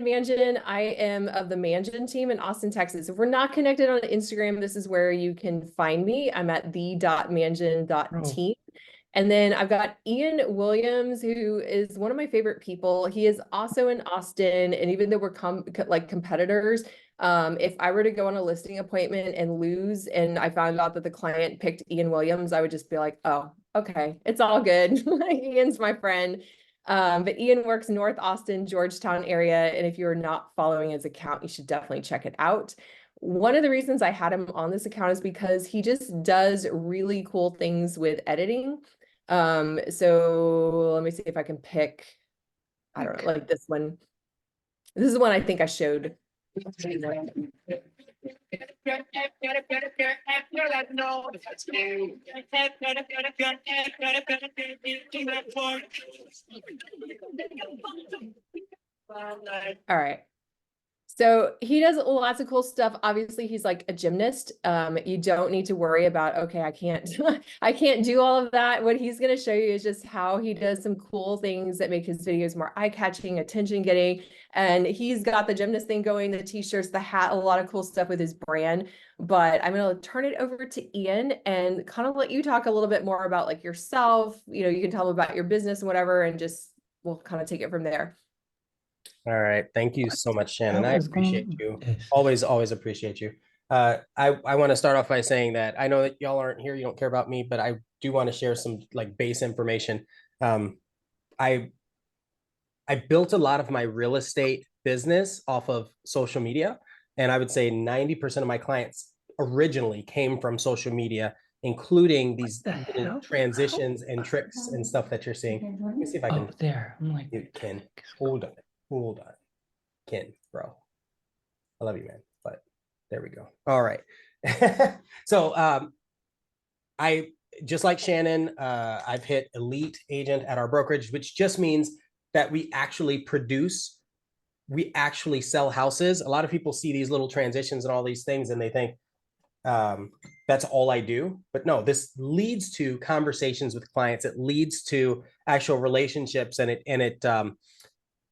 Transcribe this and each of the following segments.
Mansion. I am of the Mansion team in Austin, Texas. If we're not connected on Instagram, this is where you can find me. I'm at the.mansion.team. And then I've got Ian Williams, who is one of my favorite people. He is also in Austin. And even though we're like competitors, if I were to go on a listing appointment and lose, and I found out that the client picked Ian Williams, I would just be like, oh, okay, it's all good. Ian's my friend. But Ian works North Austin, Georgetown area. And if you're not following his account, you should definitely check it out. One of the reasons I had him on this account is because he just does really cool things with editing. So let me see if I can pick, I don't know, like this one. This is one I think I showed. All right. So he does lots of cool stuff. Obviously, he's like a gymnast. You don't need to worry about, okay, I can't, I can't do all of that. What he's going to show you is just how he does some cool things that make his videos more eye-catching, attention-getting. And he's got the gymnast thing going, the t-shirts, the hat, a lot of cool stuff with his brand. But I'm going to turn it over to Ian and kind of let you talk a little bit more about like yourself. You know, you can tell him about your business and whatever, and just we'll kind of take it from there. All right. Thank you so much, Shannon. I appreciate you. Always appreciate you. I want to start off by saying that I know that y'all aren't here, you don't care about me, but I do want to share some like base information. I built a lot of my real estate business off of social media, and I would say 90% of my clients originally came from social media, including these transitions and tricks and stuff that you're seeing. Let me see if I can. Oh, there. I'm like, you can hold on, Ken, bro. I love you, man. But there we go. All right. So I just like Shannon, I've hit elite agent at our brokerage, which just means that we actually sell houses. A lot of people see these little transitions and all these things and they think that's all I do. But no, this leads to conversations with clients. It leads to actual relationships, and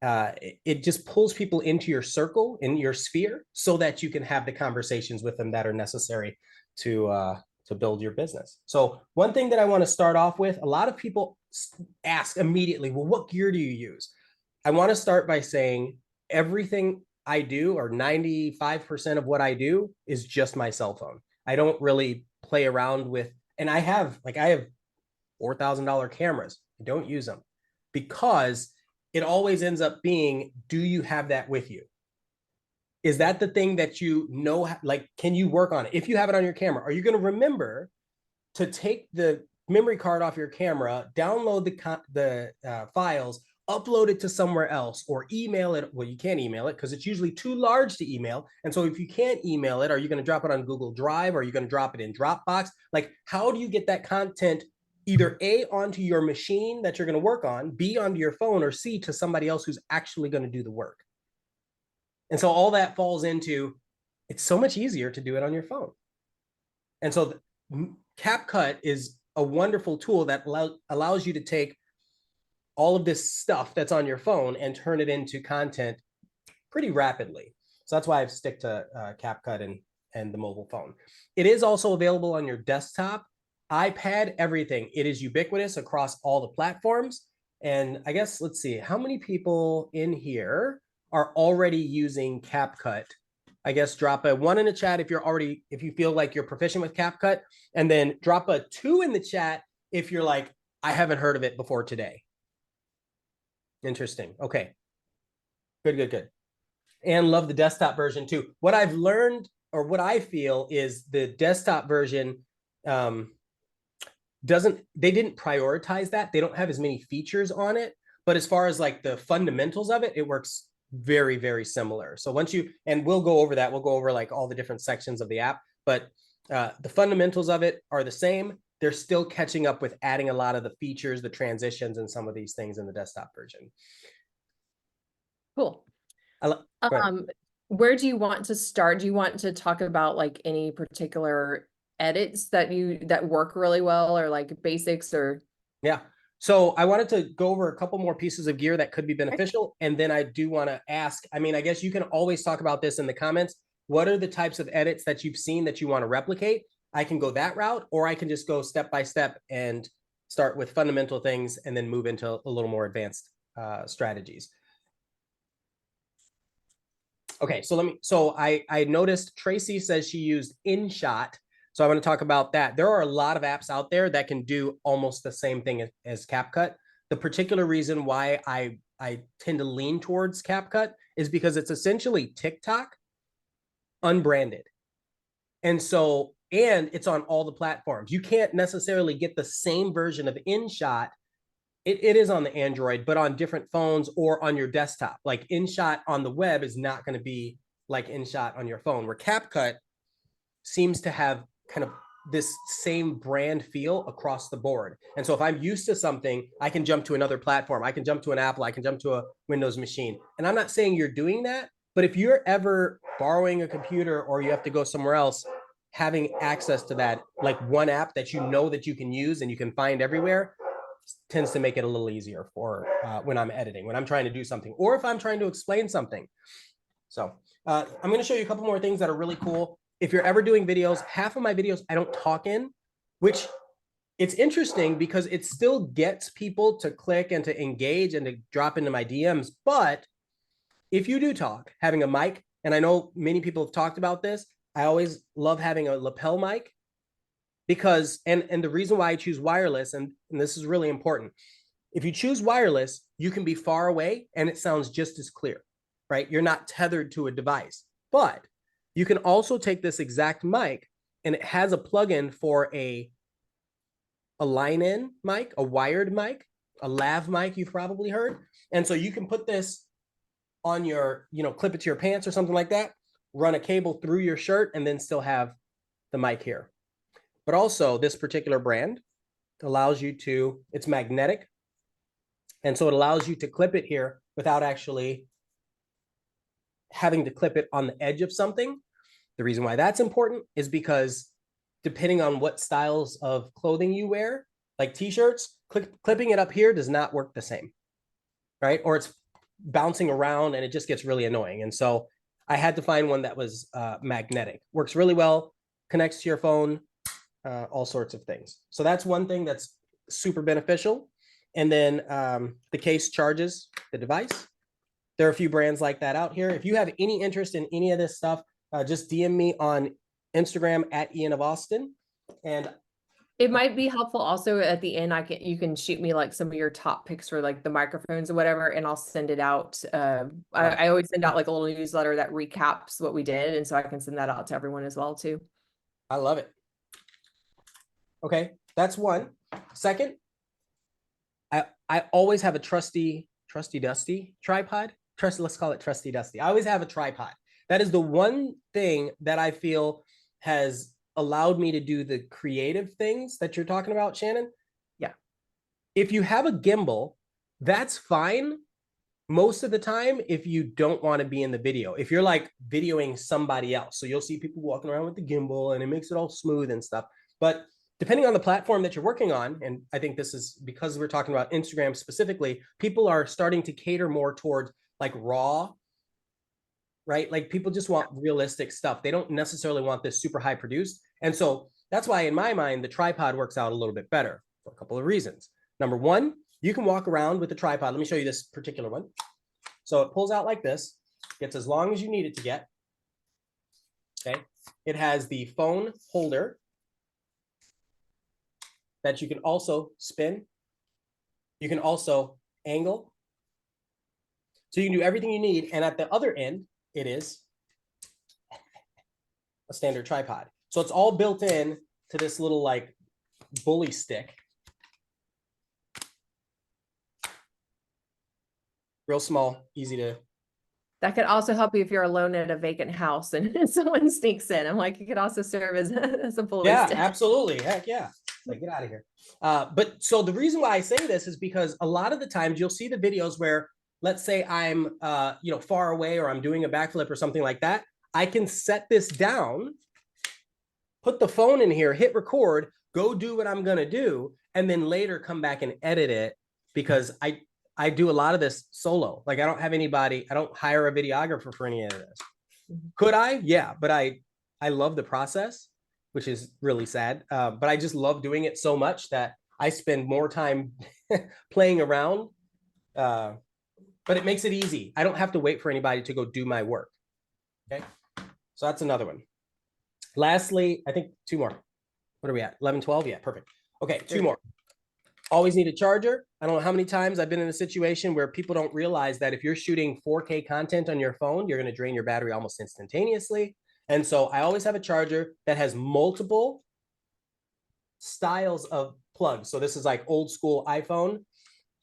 it just pulls people into your circle, in your sphere, so that you can have the conversations with them that are necessary to build your business. So one thing that I want to start off with, a lot of people ask immediately, well, what gear do you use? I want to start by saying everything I do, or 95% of what I do, is just my cell phone. I don't really play around with, and I have $4,000 cameras. I don't use them because it always ends up being, do you have that with you? Is that the thing that you know, like, can you work on it? If you have it on your camera, are you going to remember to take the memory card off your camera, download the files, upload it to somewhere else, or email it? Well, you can't email it because it's usually too large to email. And so if you can't email it, are you going to drop it on Google Drive? Or are you going to drop it in Dropbox? Like, how do you get that content either A, onto your machine that you're going to work on, B, onto your phone, or C, to somebody else who's actually going to do the work? And so all that falls into, it's so much easier to do it on your phone. And so CapCut is a wonderful tool that allows you to take all of this stuff that's on your phone and turn it into content pretty rapidly. So that's why I've stick to CapCut and the mobile phone. It is also available on your desktop, iPad, everything. It is ubiquitous across all the platforms. And I guess, let's see, how many people in here are already using CapCut? I guess drop a 1 in the chat if you feel like you're proficient with CapCut, and then drop a 2 in the chat if you're like, I haven't heard of it before today. Interesting. Okay. Good. And love the desktop version too. What I've learned, or what I feel, is the desktop version they didn't prioritize that. They don't have as many features on it, but as far as like the fundamentals of it, it works very, very similar. So and we'll go over that. We'll go over like all the different sections of the app, but the fundamentals of it are the same. They're still catching up with adding a lot of the features, the transitions, and some of these things in the desktop version. Cool. Where do you want to start? Do you want to talk about like any particular edits that work really well, or like basics? Or yeah, So I wanted to go over a couple more pieces of gear that could be beneficial. And then I do want to ask, I mean, I guess you can always talk about this in the comments. What are the types of edits that you've seen that you want to replicate? I can go that route, or I can just go step by step and start with fundamental things and then move into a little more advanced strategies. Okay, so I noticed Tracy says she used InShot. So I want to talk about that. There are a lot of apps out there that can do almost the same thing as CapCut. The particular reason why I tend to lean towards CapCut is because it's essentially TikTok unbranded. And so, and it's on all the platforms. You can't necessarily get the same version of InShot. It is on the Android, but on different phones or on your desktop. Like InShot on the web is not going to be like InShot on your phone, where CapCut seems to have kind of this same brand feel across the board. And so if I'm used to something, I can jump to another platform. I can jump to an Apple. I can jump to a Windows machine. And I'm not saying you're doing that, but if you're ever borrowing a computer or you have to go somewhere else, having access to that, like one app that you know that you can use and you can find everywhere, tends to make it a little easier for when I'm editing, when I'm trying to do something, or if I'm trying to explain something. So I'm going to show you a couple more things that are really cool. If you're ever doing videos, half of my videos I don't talk in, which it's interesting because it still gets people to click and to engage and to drop into my DMs. But if you do talk, having a mic, and I know many people have talked about this, I always love having a lapel mic. Because, and the reason why I choose wireless, and this is really important, if you choose wireless, you can be far away and it sounds just as clear, right? You're not tethered to a device. But you can also take this exact mic and it has a plugin for a line-in mic, a wired mic, a lav mic you've probably heard. And so you can put this on your, clip it to your pants or something like that, run a cable through your shirt, and then still have the mic here. But also this particular brand allows you to, it's magnetic. And so it allows you to clip it here without actually having to clip it on the edge of something. The reason why that's important is because depending on what styles of clothing you wear, like t-shirts, clipping it up here does not work the same, right? Or it's bouncing around and it just gets really annoying. And so I had to find one that was magnetic. Works really well, connects to your phone, all sorts of things. So that's one thing that's super beneficial. And then the case charges the device. There are a few brands like that out here. If you have any interest in any of this stuff, just DM me on Instagram at IanOfAustin. And it might be helpful also at the end. You can shoot me like some of your top picks for like the microphones or whatever, and I'll send it out. I always send out like a little newsletter that recaps what we did, and so I can send that out to everyone as well too. I love it. Okay, that's one. Second, I always have a trusty dusty tripod. Let's call it trusty dusty. I always have a tripod. That is the one thing that I feel has allowed me to do the creative things that you're talking about, Shannon. Yeah. If you have a gimbal, that's fine most of the time if you don't want to be in the video. If you're like videoing somebody else. So you'll see people walking around with the gimbal and it makes it all smooth and stuff. But depending on the platform that you're working on, and I think this is because we're talking about Instagram specifically, people are starting to cater more towards like raw, right? Like people just want realistic stuff. They don't necessarily want this super high produced. And so that's why in my mind, the tripod works out a little bit better for a couple of reasons. Number one, you can walk around with the tripod. Let me show you this particular one. So it pulls out like this, gets as long as you need it to get. Okay. It has the phone holder that you can also spin. You can also angle. So you can do everything you need. And at the other end, it is a standard tripod. So it's all built in to this little like bully stick. Real small, easy to. That could also help you if you're alone at a vacant house and someone sneaks in. I'm like, it could also serve as a bully stick. Absolutely. Heck yeah. Like, get out of here. But so the reason why I say this is because a lot of the times you'll see the videos where, let's say I'm, far away or I'm doing a backflip or something like that. I can set this down, put the phone in here, hit record, go do what I'm going to do, and then later come back and edit it, because I do a lot of this solo. Like I don't have anybody, I don't hire a videographer for any of this. Could I? Yeah, but I love the process, which is really sad. But I just love doing it so much that I spend more time playing around. But it makes it easy. I don't have to wait for anybody to go do my work. Okay, so that's another one. Lastly, I think two more. What are we at? 11, 12? Yeah, perfect. Okay, two more. Always need a charger. I don't know how many times I've been in a situation where people don't realize that if you're shooting 4K content on your phone, you're going to drain your battery almost instantaneously. And so I always have a charger that has multiple styles of plugs. So this is like old school iPhone.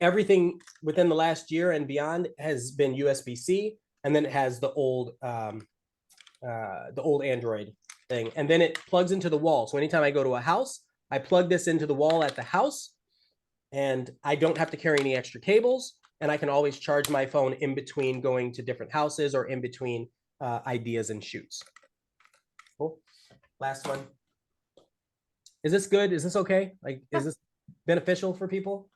Everything within the last year and beyond has been USB-C, and then it has the old Android thing, and then it plugs into the wall. So anytime I go to a house, I plug this into the wall at the house, and I don't have to carry any extra cables, and I can always charge my phone in between going to different houses or in between ideas and shoots. Cool. Last one. Is this good? Is this okay? Like, is this beneficial for people?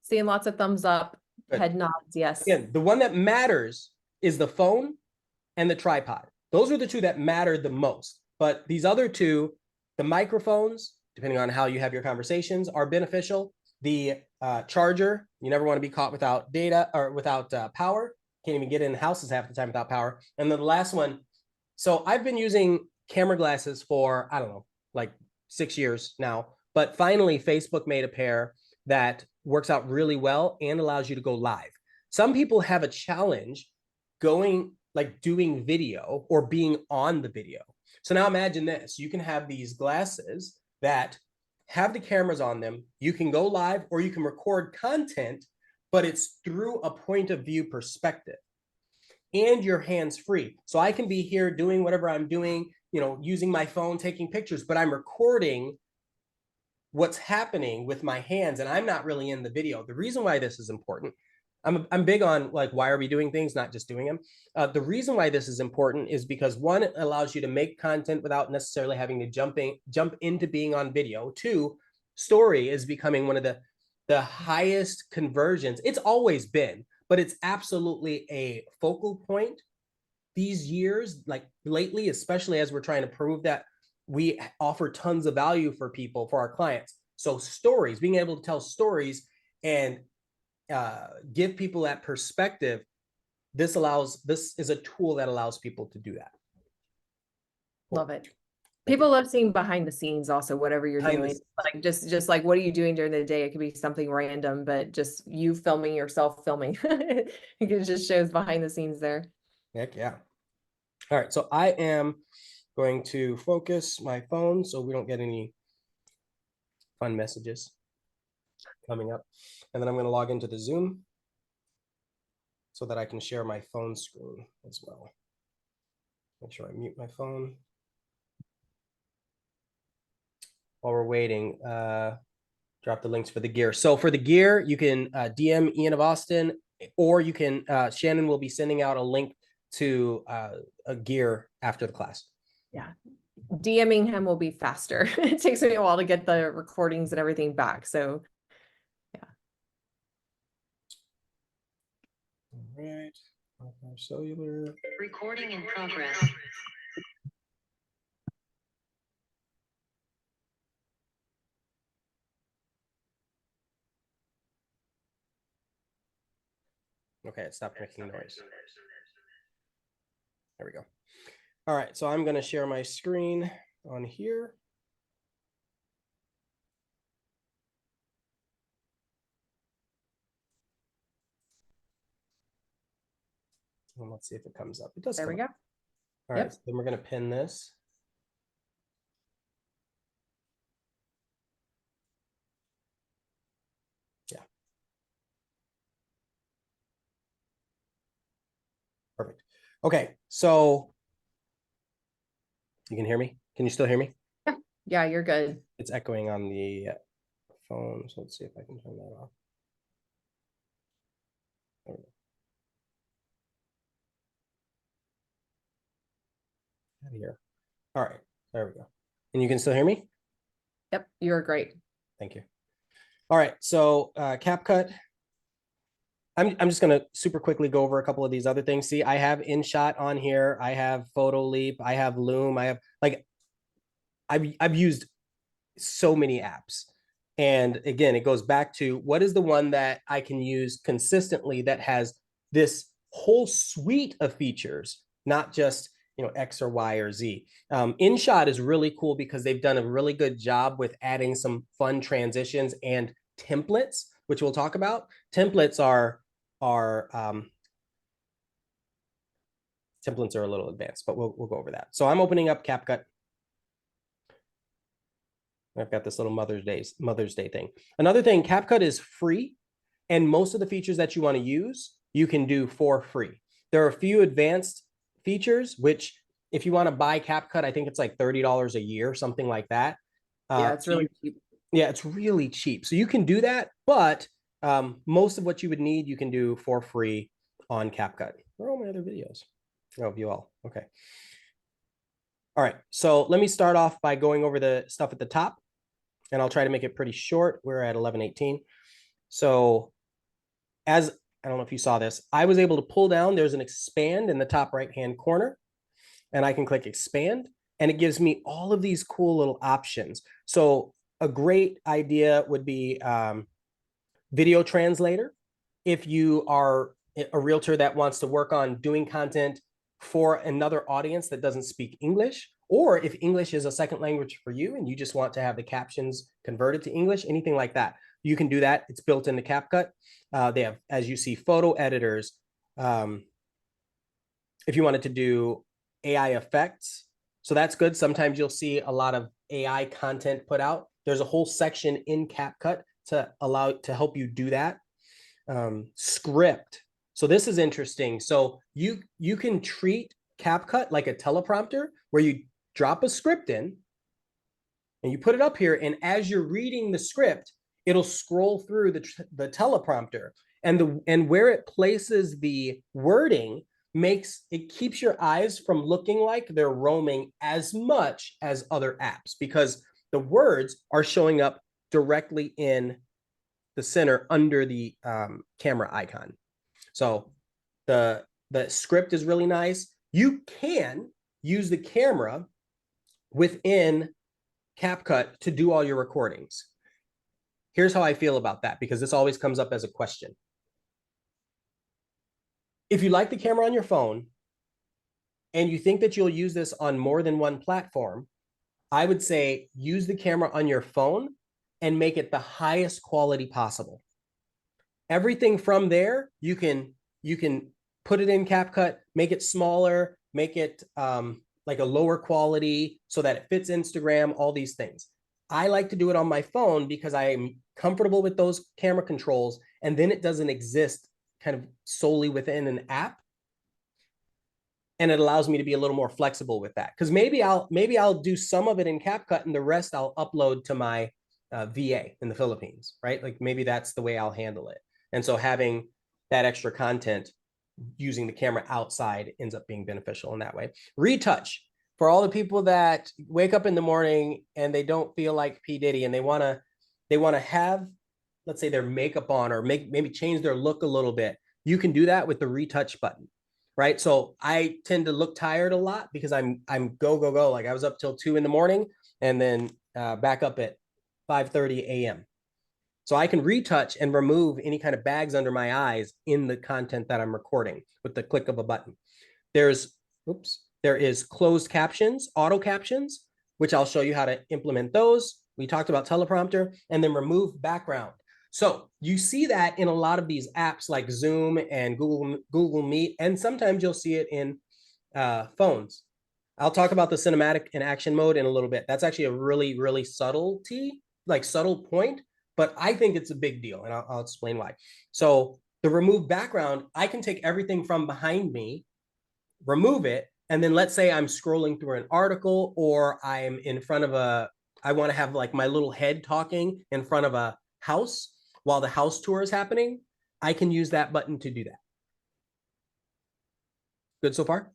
Seeing lots of thumbs up, Good. head nods, yes. Again, the one that matters is the phone and the tripod. Those are the two that matter the most. But these other two, the microphones, depending on how you have your conversations, are beneficial. The charger, you never want to be caught without data or without power. Can't even get in houses half the time without power. And then the last one, so I've been using camera glasses for, I don't know, like 6 years now. But finally, Facebook made a pair that works out really well and allows you to go live. Some people have a challenge going, like doing video or being on the video. So now imagine this, you can have these glasses that have the cameras on them. You can go live or you can record content, but it's through a point of view perspective, and your hands free. So I can be here doing whatever I'm doing, you know, using my phone, taking pictures, but I'm recording what's happening with my hands, and I'm not really in the video. The reason why this is important, I'm big on like, why are we doing things, not just doing them. The reason why this is important is because one, it allows you to make content without necessarily having to jump into being on video. Two, story is becoming one of the highest conversions. It's always been, but it's absolutely a focal point these years, like lately, especially as we're trying to prove that we offer tons of value for people, for our clients. So stories, being able to tell stories and give people that perspective, this is a tool that allows people to do that. Love it. People love seeing behind the scenes also, whatever you're doing. Like just like, what are you doing during the day? It could be something random, but just you filming yourself filming. It just shows behind the scenes there. Heck yeah. All right, so I am going to focus my phone so we don't get any fun messages coming up. And then I'm going to log into the Zoom so that I can share my phone screen as well. Make sure I mute my phone. While we're waiting, drop the links for the gear. So for the gear, you can DM IanOfAustin, or you can, Shannon will be sending out a link to a gear after the class. Yeah. DMing him will be faster. It takes me a while to get the recordings and everything back. So yeah. All right. Cellular. Recording in progress. Okay, it stopped making noise. There we go. All right, so I'm going to share my screen on here. And let's see if it comes up. It does. There we go. All right, so then we're going to pin this. Yeah. Perfect. Okay, so you can hear me? Can you still hear me? Yeah, you're good. It's echoing on the phone, so let's see if I can turn that off. There we go. Out of here. All right, there we go. And you can still hear me? Yep, you're great. Thank you. All right, so CapCut. I'm just gonna super quickly go over a couple of these other things. See, I have InShot on here. I have Photo Leap. I have Loom. I have like, I've used so many apps. And again, it goes back to what is the one that I can use consistently that has this whole suite of features, not just, you know, X or Y or Z. InShot is really cool because they've done a really good job with adding some fun transitions and templates, which we'll talk about. Templates are templates are a little advanced, but we'll go over that. So I'm opening up CapCut. I've got this little Mother's Day thing. Another thing, CapCut is free, and most of the features that you want to use, you can do for free. There are a few advanced features, which if you want to buy CapCut, I think it's like $30 a year, something like that. Yeah, it's really cheap. Yeah, it's really cheap. So you can do that, but most of what you would need, you can do for free on CapCut. Where are all my other videos? Oh, view all. Okay. All right. So let me start off by going over the stuff at the top, and I'll try to make it pretty short. We're at 11:18. So as I don't know if you saw this, I was able to pull down. There's an expand in the top right-hand corner, and I can click expand, and it gives me all of these cool little options. So a great idea would be video translator. If you are a realtor that wants to work on doing content for another audience that doesn't speak English, or if English is a second language for you and you just want to have the captions converted to English, anything like that, you can do that. It's built into CapCut. They have, as you see, photo editors. If you wanted to do AI effects, so that's good. Sometimes you'll see a lot of AI content put out. There's a whole section in CapCut to help you do that. Script. So this is interesting. So you can treat CapCut like a teleprompter where you drop a script in and you put it up here, and as you're reading the script, it'll scroll through the teleprompter, and where it places the wording keeps your eyes from looking like they're roaming as much as other apps, because the words are showing up directly in the center under the camera icon. So the script is really nice. You can use the camera within CapCut to do all your recordings. Here's how I feel about that, because this always comes up as a question. If you like the camera on your phone and you think that you'll use this on more than one platform, I would say use the camera on your phone and make it the highest quality possible. Everything from there, you can put it in CapCut, make it smaller, make it like a lower quality so that it fits Instagram, all these things. I like to do it on my phone because I am comfortable with those camera controls, and then it doesn't exist kind of solely within an app. And it allows me to be a little more flexible with that. Because maybe I'll do some of it in CapCut and the rest I'll upload to my VA in the Philippines, right? Like maybe that's the way I'll handle it. And so having that extra content using the camera outside ends up being beneficial in that way. Retouch. For all the people that wake up in the morning and they don't feel like P. Diddy and they want to have, let's say, their makeup on, or maybe change their look a little bit, you can do that with the retouch button, right? So I tend to look tired a lot because I'm go. Like I was up till 2 a.m. and then back up at 5:30 a.m. So I can retouch and remove any kind of bags under my eyes in the content that I'm recording with the click of a button. There is closed captions, auto captions, which I'll show you how to implement those. We talked about teleprompter, and then remove background. So you see that in a lot of these apps like Zoom and Google Meet, and sometimes you'll see it in phones. I'll talk about the cinematic and action mode in a little bit. That's actually a really, really subtle point, but I think it's a big deal, and I'll explain why. So the remove background, I can take everything from behind me, remove it, and then let's say I'm scrolling through an article, or I'm in front of I want to have like my little head talking in front of a house while the house tour is happening. I can use that button to do that. Good so far?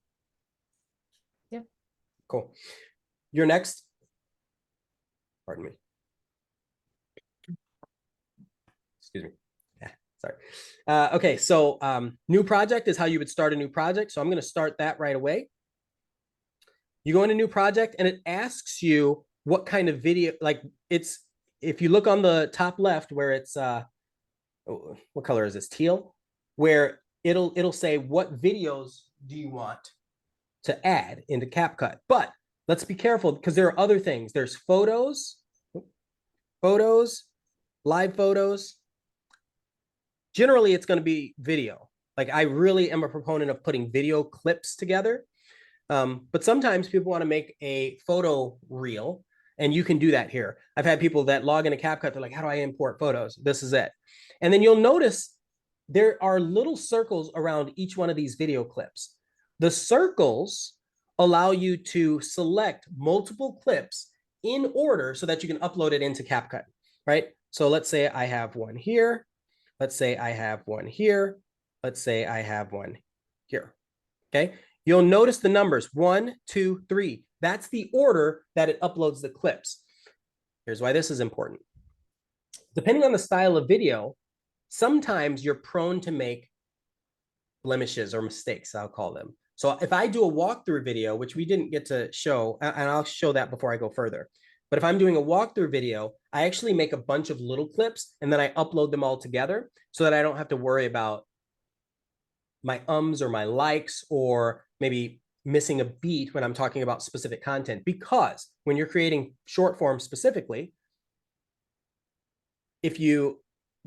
Yeah. Cool. Your next, pardon me. Excuse me. Yeah, sorry. Okay, so new project is how you would start a new project. So I'm going to start that right away. You go into new project and it asks you what kind of video, like it's, if you look on the top left where it's, what color is this? Teal, where it'll say what videos do you want to add into CapCut. But let's be careful because there are other things. There's photos, live photos. Generally, it's going to be video. Like I really am a proponent of putting video clips together. But sometimes people want to make a photo reel, and you can do that here. I've had people that log into CapCut. They're like, how do I import photos? This is it. And then you'll notice there are little circles around each one of these video clips. The circles allow you to select multiple clips in order so that you can upload it into CapCut, right? So let's say I have one here. Let's say I have one here. Let's say I have one here, okay? You'll notice the numbers 1, 2, 3. That's the order that it uploads the clips. Here's why this is important. Depending on the style of video, sometimes you're prone to make blemishes or mistakes, I'll call them. So if I do a walkthrough video, which we didn't get to show, and I'll show that before I go further. But if I'm doing a walkthrough video, I actually make a bunch of little clips and then I upload them all together so that I don't have to worry about my ums or my likes or maybe missing a beat when I'm talking about specific content. Because when you're creating short form specifically, if you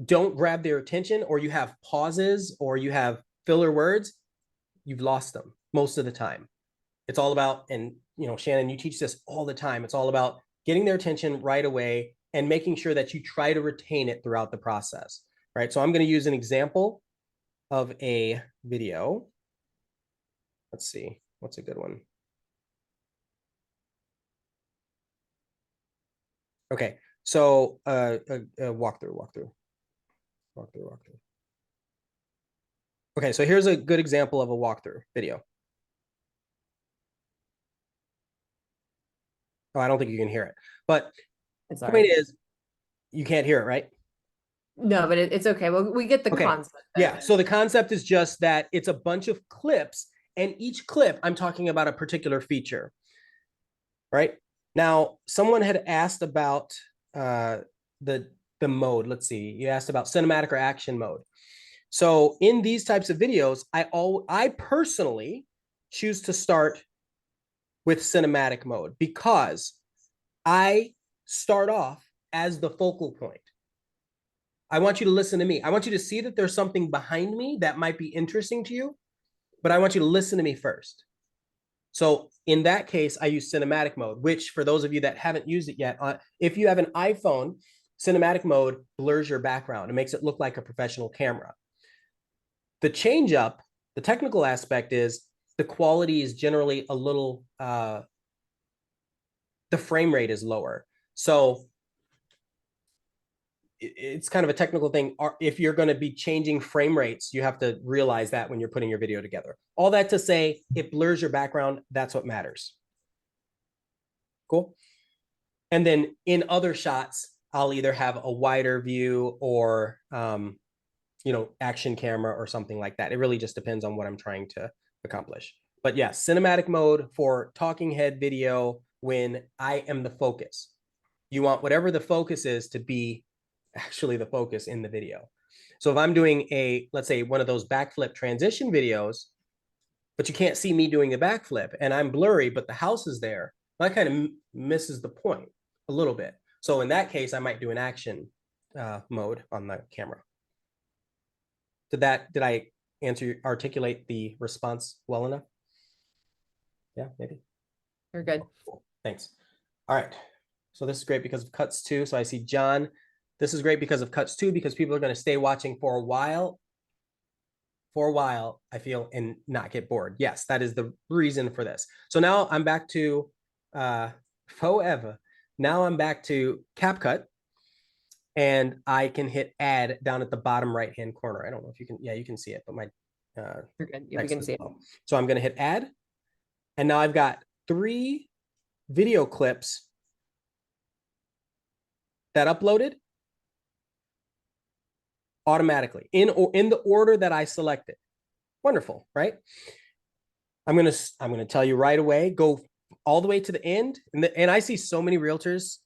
don't grab their attention or you have pauses or you have filler words, you've lost them most of the time. It's all about, and you know, Shannon, you teach this all the time. It's all about getting their attention right away and making sure that you try to retain it throughout the process, right? So I'm going to use an example of a video. Let's see, what's a good one? Okay, so walkthrough. Okay, so here's a good example of a walkthrough video. Oh, I don't think you can hear it, but the point is, you can't hear it, right? No, but it's okay. Well, we get the concept. Yeah, so the concept is just that it's a bunch of clips, and each clip, I'm talking about a particular feature, right? Now, someone had asked about the mode. Let's see, you asked about cinematic or action mode. So in these types of videos, I personally choose to start with cinematic mode because I start off as the focal point. I want you to listen to me. I want you to see that there's something behind me that might be interesting to you, but I want you to listen to me first. So in that case, I use cinematic mode, which for those of you that haven't used it yet, if you have an iPhone, cinematic mode blurs your background. It makes it look like a professional camera. The change up, the technical aspect is the quality is generally a little, the frame rate is lower. So it's kind of a technical thing. If you're going to be changing frame rates, you have to realize that when you're putting your video together. All that to say, it blurs your background. That's what matters. Cool. And then in other shots, I'll either have a wider view or, you know, action camera or something like that. It really just depends on what I'm trying to accomplish. But yeah, cinematic mode for talking head video when I am the focus. You want whatever the focus is to be actually the focus in the video. So if I'm doing a, let's say one of those backflip transition videos, but you can't see me doing the backflip and I'm blurry, but the house is there, that kind of misses the point a little bit. So in that case, I might do an action mode on the camera. Did I articulate the response well enough? Yeah, maybe. You're good. Cool. Thanks. All right. So this is great because of cuts too. So I see John. This is great because of cuts too, because people are going to stay watching for a while, I feel, and not get bored. Yes, that is the reason for this. So now I'm back to forever. Now I'm back to CapCut, and I can hit add down at the bottom right-hand corner. I don't know if you can, yeah, you can see it, but my you're good. Yeah, we can see it. So I'm going to hit add, and now I've got 3 video clips that uploaded. automatically in the order that I selected. Wonderful, right? I'm gonna tell you right away, go all the way to the end. And I see so many realtors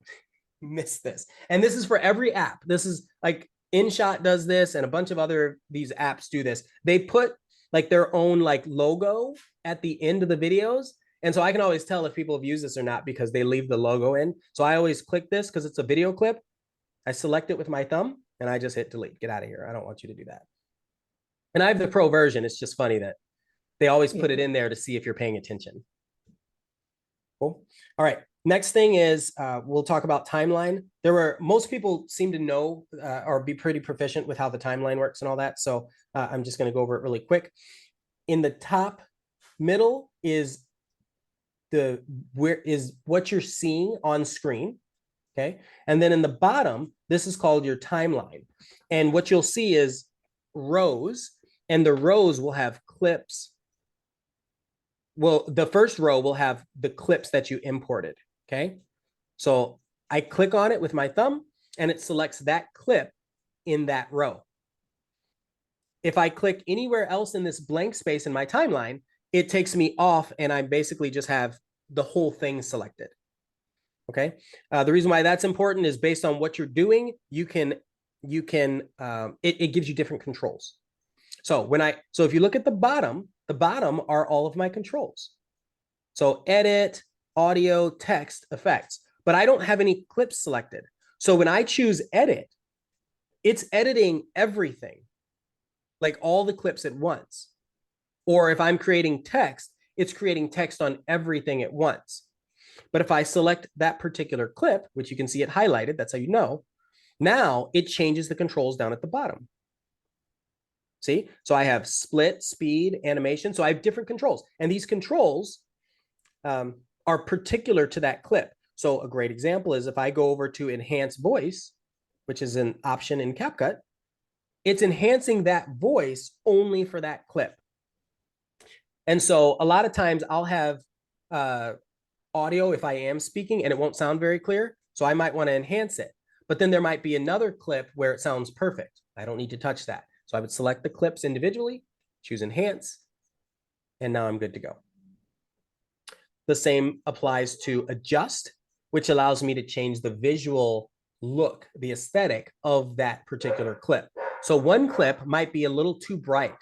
miss this. And this is for every app. This is like InShot does this, and a bunch of other these apps do this. They put like their own like logo at the end of the videos. And so I can always tell if people have used this or not because they leave the logo in. So I always click this because it's a video clip. I select it with my thumb and I just hit delete. Get out of here. I don't want you to do that. And I have the pro version. It's just funny that they always put it in there to see if you're paying attention. Cool. All right. Next thing is we'll talk about timeline. Most people seem to know or be pretty proficient with how the timeline works and all that. So I'm just going to go over it really quick. In the top middle is what you're seeing on screen. Okay. And then in the bottom, this is called your timeline. And what you'll see is rows, and the rows will have clips. Well, the first row will have the clips that you imported. Okay. So I click on it with my thumb and it selects that clip in that row. If I click anywhere else in this blank space in my timeline, it takes me off and I basically just have the whole thing selected. Okay. The reason why that's important is based on what you're doing, it gives you different controls. So if you look at the bottom are all of my controls. So edit, audio, text, effects, but I don't have any clips selected. So when I choose edit, it's editing everything, like all the clips at once. Or if I'm creating text, it's creating text on everything at once. But if I select that particular clip, which you can see it highlighted, that's how you know, now it changes the controls down at the bottom. See, so I have split, speed, animation. So I have different controls, and these controls are particular to that clip. So a great example is if I go over to enhance voice, which is an option in CapCut, it's enhancing that voice only for that clip. And so a lot of times I'll have audio if I am speaking and it won't sound very clear. So I might want to enhance it. But then there might be another clip where it sounds perfect. I don't need to touch that. So I would select the clips individually, choose enhance, and now I'm good to go. The same applies to adjust, which allows me to change the visual look, the aesthetic of that particular clip. So one clip might be a little too bright,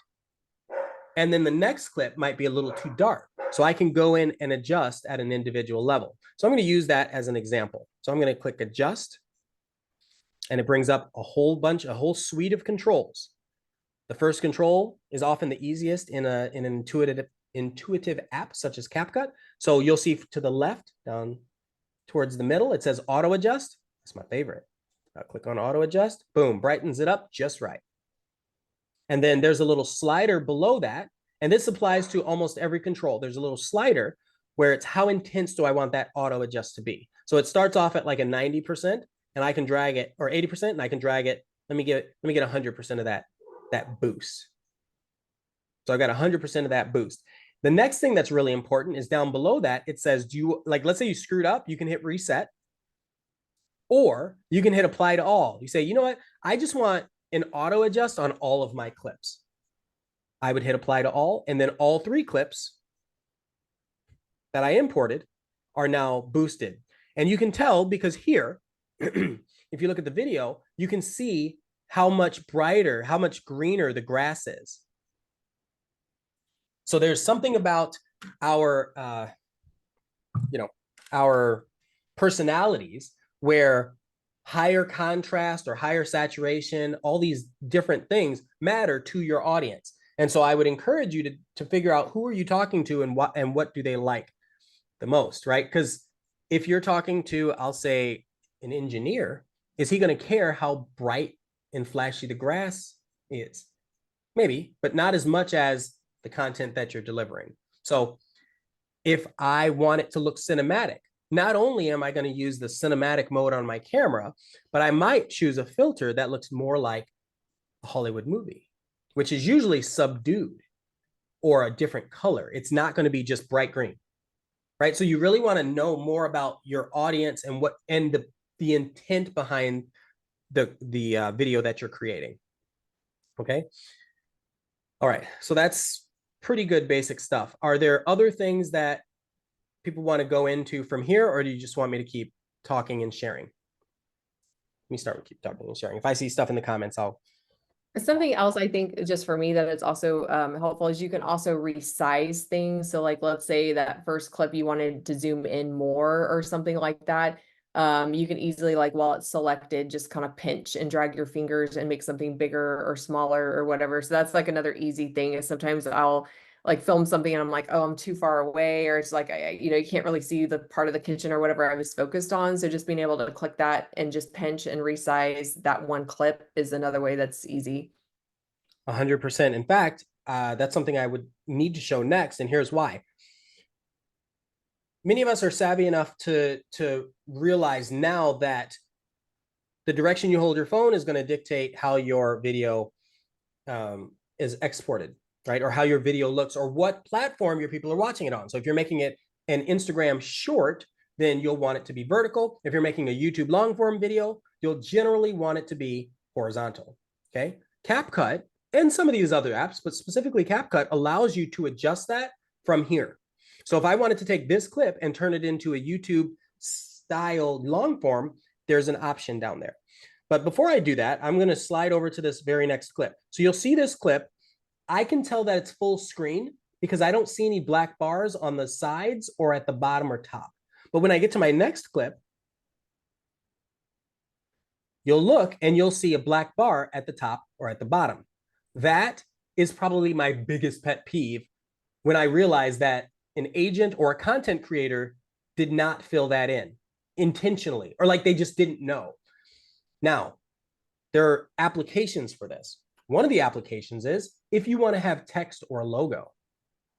and then the next clip might be a little too dark. So I can go in and adjust at an individual level. So I'm going to use that as an example. So I'm going to click adjust, and it brings up a whole suite of controls. The first control is often the easiest in an intuitive app such as CapCut. So you'll see to the left, down towards the middle, it says auto adjust. That's my favorite. I'll click on auto adjust. Boom, brightens it up just right. And then there's a little slider below that. And this applies to almost every control. There's a little slider where it's how intense do I want that auto adjust to be. So it starts off at like a 90%, and I can drag it, or 80%, and I can drag it. Let me get 100% of that boost. So I got 100% of that boost. The next thing that's really important is down below that. It says, let's say you screwed up, you can hit reset, or you can hit apply to all. You say, you know what? I just want an auto adjust on all of my clips. I would hit apply to all, and then all 3 clips that I imported are now boosted. And you can tell because here, if you look at the video, you can see how much brighter, how much greener the grass is. So there's something about our personalities where higher contrast or higher saturation, all these different things matter to your audience. And so I would encourage you to figure out who are you talking to and what do they like the most, right? Because if you're talking to, I'll say, an engineer, is he going to care how bright and flashy the grass is? Maybe, but not as much as the content that you're delivering. So if I want it to look cinematic, not only am I going to use the cinematic mode on my camera, but I might choose a filter that looks more like a Hollywood movie, which is usually subdued or a different color. It's not going to be just bright green, right? So you really want to know more about your audience and the intent behind the video that you're creating. Okay. All right. So that's pretty good basic stuff. Are there other things that people want to go into from here, or do you just want me to keep talking and sharing? Let me start with keep talking and sharing. If I see stuff in the comments, I'll. Something else I think just for me that it's also helpful is you can also resize things. So like, let's say that first clip you wanted to zoom in more or something like that. You can easily, like, while it's selected, just kind of pinch and drag your fingers and make something bigger or smaller or whatever. So that's like another easy thing is sometimes I'll like film something and I'm like, oh, I'm too far away, or it's like, you can't really see the part of the kitchen or whatever I was focused on. So just being able to click that and just pinch and resize that one clip is another way that's easy. 100%. In fact, that's something I would need to show next, and here's why. Many of us are savvy enough to realize now that the direction you hold your phone is going to dictate how your video is exported, right? Or how your video looks, or what platform your people are watching it on. So if you're making it an Instagram short, then you'll want it to be vertical. If you're making a YouTube long form video, you'll generally want it to be horizontal. Okay. CapCut and some of these other apps, but specifically CapCut, allows you to adjust that from here. So if I wanted to take this clip and turn it into a YouTube style long form, there's an option down there. But before I do that, I'm going to slide over to this very next clip. So you'll see this clip. I can tell that it's full screen because I don't see any black bars on the sides or at the bottom or top. But when I get to my next clip, you'll look and you'll see a black bar at the top or at the bottom. That is probably my biggest pet peeve when I realize that an agent or a content creator did not fill that in intentionally, or like they just didn't know. Now, there are applications for this. One of the applications is if you want to have text or a logo.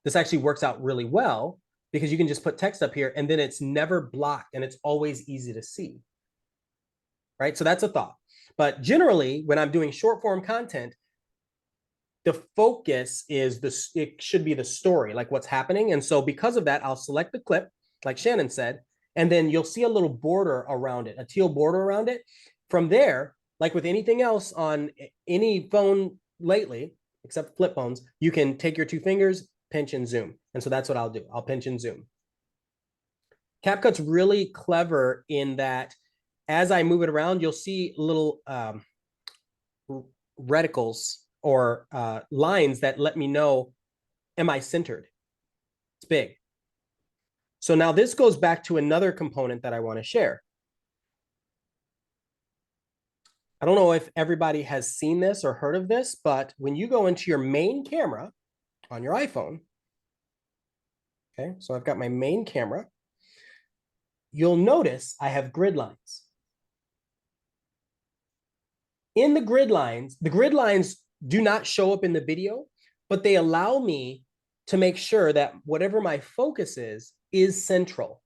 This actually works out really well because you can just put text up here and then it's never blocked and it's always easy to see. Right? So that's a thought. But generally, when I'm doing short form content, the focus is it should be the story, like what's happening. And so because of that, I'll select the clip, like Shannon said, and then you'll see a little border around it, a teal border around it. From there, like with anything else on any phone lately, except flip phones, you can take your two fingers, pinch and zoom. And so that's what I'll do. I'll pinch and zoom. CapCut's really clever in that as I move it around, you'll see little reticles or lines that let me know, am I centered? It's big. So now this goes back to another component that I want to share. I don't know if everybody has seen this or heard of this, but when you go into your main camera on your iPhone, okay, so I've got my main camera, you'll notice I have grid lines. In the grid lines do not show up in the video, but they allow me to make sure that whatever my focus is central.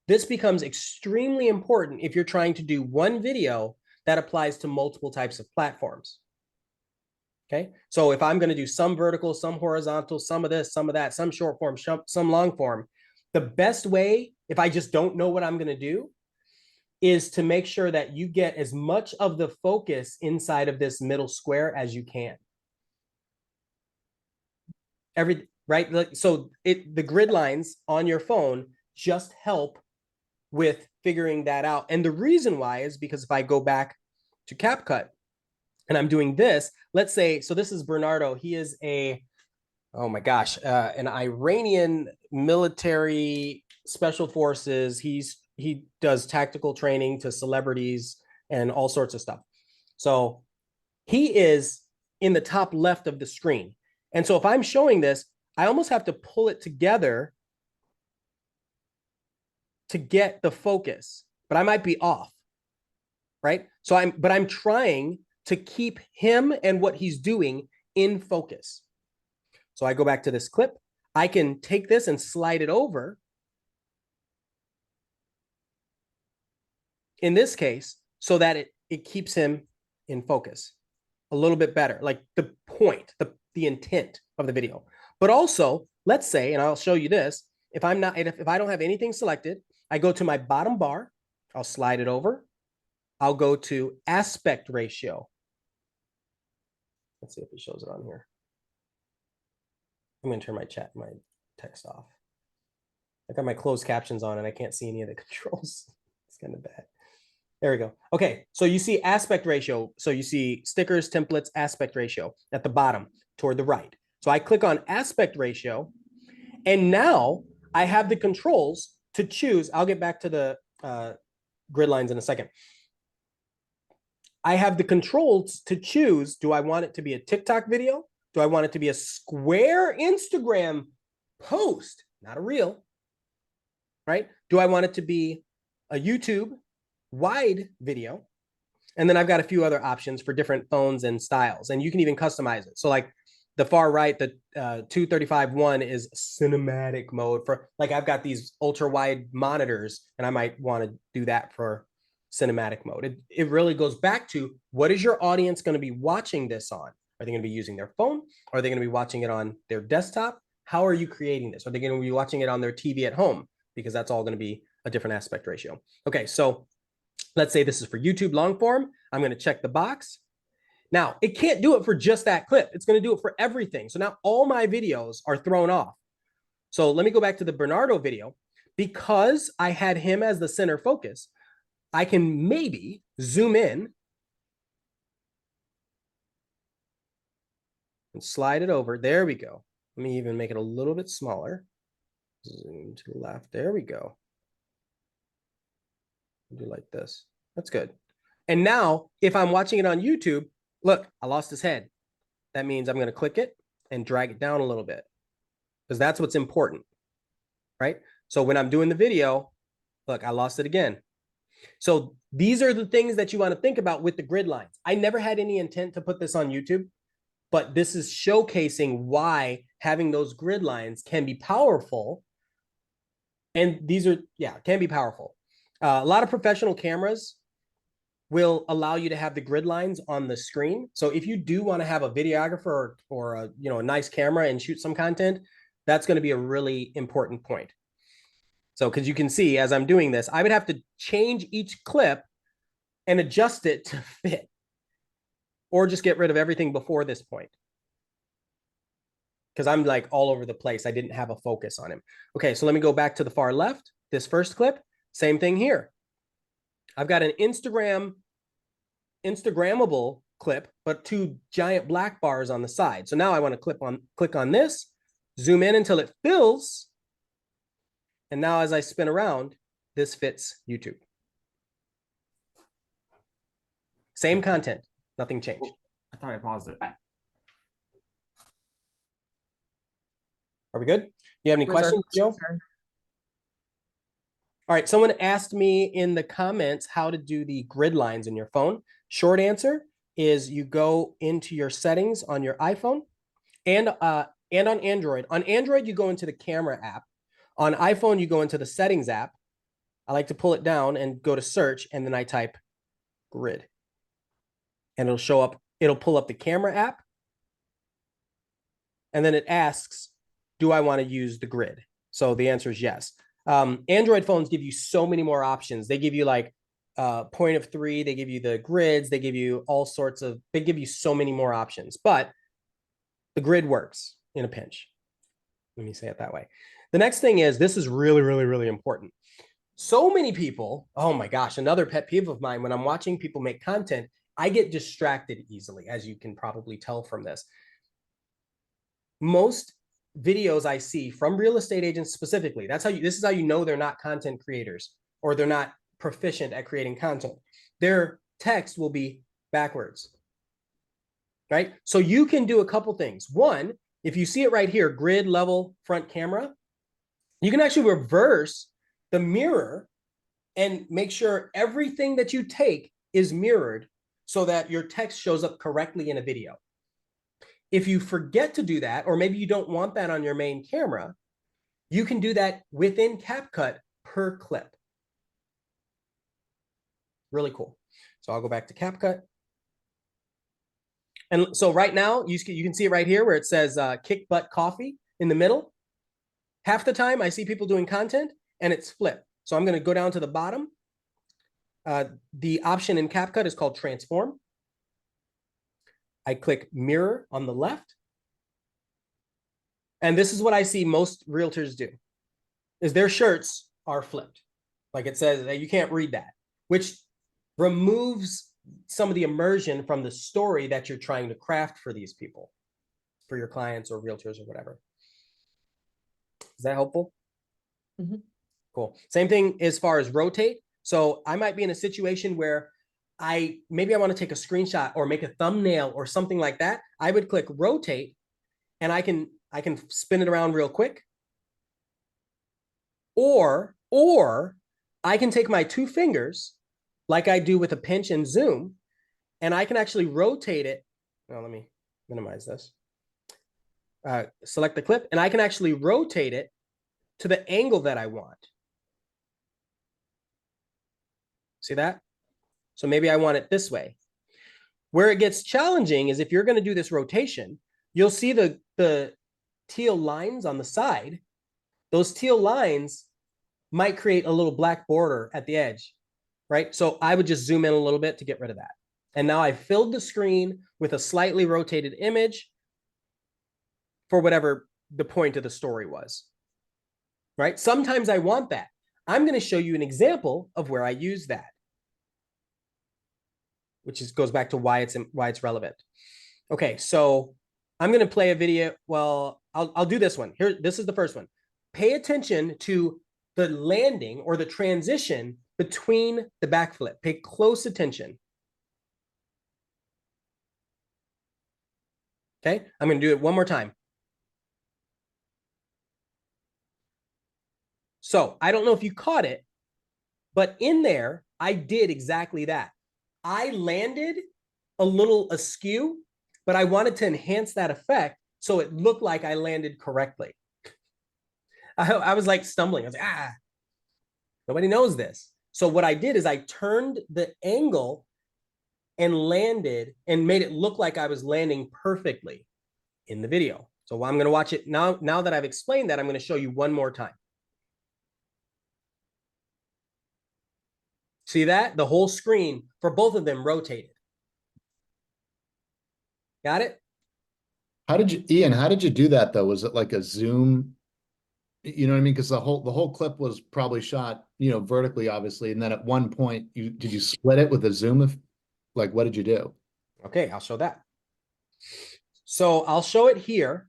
This becomes extremely important if you're trying to do one video that applies to multiple types of platforms. Okay, so if I'm going to do some vertical, some horizontal, some of this, some of that, some short form, some long form, the best way, if I just don't know what I'm going to do, is to make sure that you get as much of the focus inside of this middle square as you can. Right? So the grid lines on your phone just help with figuring that out. And the reason why is because if I go back to CapCut and I'm doing this, let's say, so this is Bernardo. He is oh my gosh, an Iranian military special forces. He does tactical training to celebrities and all sorts of stuff. So he is in the top left of the screen. And so if I'm showing this, I almost have to pull it together to get the focus, but I might be off, right? So I'm trying to keep him and what he's doing in focus. So I go back to this clip. I can take this and slide it over. In this case, so that it keeps him in focus a little bit better, like the point, the intent of the video. But also, let's say, and I'll show you this, if I don't have anything selected, I go to my bottom bar, I'll slide it over. I'll go to aspect ratio. Let's see if it shows it on here. I'm going to turn my text off. I got my closed captions on and I can't see any of the controls. It's kind of bad. There we go. Okay, so you see aspect ratio. So you see stickers, templates, aspect ratio at the bottom toward the right. So I click on aspect ratio, and now I have the controls to choose. I'll get back to the grid lines in a second. I have the controls to choose. Do I want it to be a TikTok video? Do I want it to be a square Instagram post, not a reel, right? Do I want it to be a YouTube wide video? And then I've got a few other options for different phones and styles, and you can even customize it. So like the far right, the 235-1 is cinematic mode for, like, I've got these ultra wide monitors and I might want to do that for cinematic mode. It really goes back to, what is your audience going to be watching this on? Are they going to be using their phone? Are they going to be watching it on their desktop? How are you creating this? Are they going to be watching it on their TV at home? Because that's all going to be a different aspect ratio. Okay, so let's say this is for YouTube long form. I'm going to check the box. Now, it can't do it for just that clip. It's going to do it for everything. So now all my videos are thrown off. So let me go back to the Bernardo video. Because I had him as the center focus, I can maybe zoom in and slide it over. There we go. Let me even make it a little bit smaller. Zoom to the left. There we go. Do like this. That's good. And now, if I'm watching it on YouTube, look, I lost his head. That means I'm going to click it and drag it down a little bit, because that's what's important, right? So when I'm doing the video, look, I lost it again. So these are the things that you want to think about with the grid lines. I never had any intent to put this on YouTube, but this is showcasing why having those grid lines can be powerful. And these are, yeah, can be powerful. A lot of professional cameras will allow you to have the grid lines on the screen. So if you do want to have a videographer or a, a nice camera and shoot some content, that's going to be a really important point. So, because you can see as I'm doing this, I would have to change each clip and adjust it to fit, or just get rid of everything before this point, because I'm like all over the place. I didn't have a focus on him. Okay, so let me go back to the far left. This first clip, same thing here. I've got an Instagrammable clip, but two giant black bars on the side. So now I want to click on this, zoom in until it fills. And now as I spin around, this fits YouTube. Same content, nothing changed. I thought I paused it. Are we good? You have any questions, Joe? All right, someone asked me in the comments how to do the grid lines in your phone. Short answer is you go into your settings on your iPhone and on Android. On Android, you go into the camera app. On iPhone, you go into the settings app. I like to pull it down and go to search, and then I type grid. And it'll show up, it'll pull up the camera app. And then it asks, do I want to use the grid? So the answer is yes. Android phones give you so many more options. They give you like point of three, they give you the grids, they give you all sorts of, they give you so many more options, but the grid works in a pinch. Let me say it that way. The next thing is, this is really, really, really important. So many people, oh my gosh, another pet peeve of mine, when I'm watching people make content, I get distracted easily, as you can probably tell from this. Most videos I see from real estate agents specifically, this is how you know they're not content creators, or they're not proficient at creating content. Their text will be backwards, right? So you can do a couple things. One, if you see it right here, grid level front camera, you can actually reverse the mirror and make sure everything that you take is mirrored so that your text shows up correctly in a video. If you forget to do that, or maybe you don't want that on your main camera, you can do that within CapCut per clip. Really cool. So I'll go back to CapCut. And so right now, you can see it right here where it says kick butt coffee in the middle. Half the time I see people doing content and it's flipped. So I'm going to go down to the bottom. The option in CapCut is called transform. I click mirror on the left. And this is what I see most realtors do, is their shirts are flipped. Like it says that you can't read that, which removes some of the immersion from the story that you're trying to craft for these people, for your clients or realtors or whatever. Is that helpful? Mm-hmm. Cool. Same thing as far as rotate. So I might be in a situation where maybe I want to take a screenshot or make a thumbnail or something like that. I would click rotate and I can spin it around real quick. Or I can take my two fingers like I do with a pinch and zoom, and I can actually rotate it. Now let me minimize this. Select the clip, and I can actually rotate it to the angle that I want. See that? So maybe I want it this way. Where it gets challenging is if you're going to do this rotation, you'll see the teal lines on the side. Those teal lines might create a little black border at the edge, right? So I would just zoom in a little bit to get rid of that. And now I filled the screen with a slightly rotated image for whatever the point of the story was, right? Sometimes I want that. I'm going to show you an example of where I use that, which goes back to why it's relevant. Okay, so I'm going to play a video. Well, I'll do this one. Here, this is the first one. Pay attention to the landing or the transition between the backflip. Pay close attention. Okay, I'm going to do it one more time. So I don't know if you caught it, but in there, I did exactly that. I landed a little askew, but I wanted to enhance that effect so it looked like I landed correctly. I was like stumbling. I was like, nobody knows this. So what I did is I turned the angle and landed and made it look like I was landing perfectly in the video. So I'm going to watch it now. Now that I've explained that, I'm going to show you one more time. See that? The whole screen for both of them rotated. Got it? Ian, how did you do that though? Was it like a zoom? You know what I mean? Because the whole clip was probably shot, vertically, obviously. And then at one point, did you split it with a zoom? Like, what did you do? Okay, I'll show that. So I'll show it here.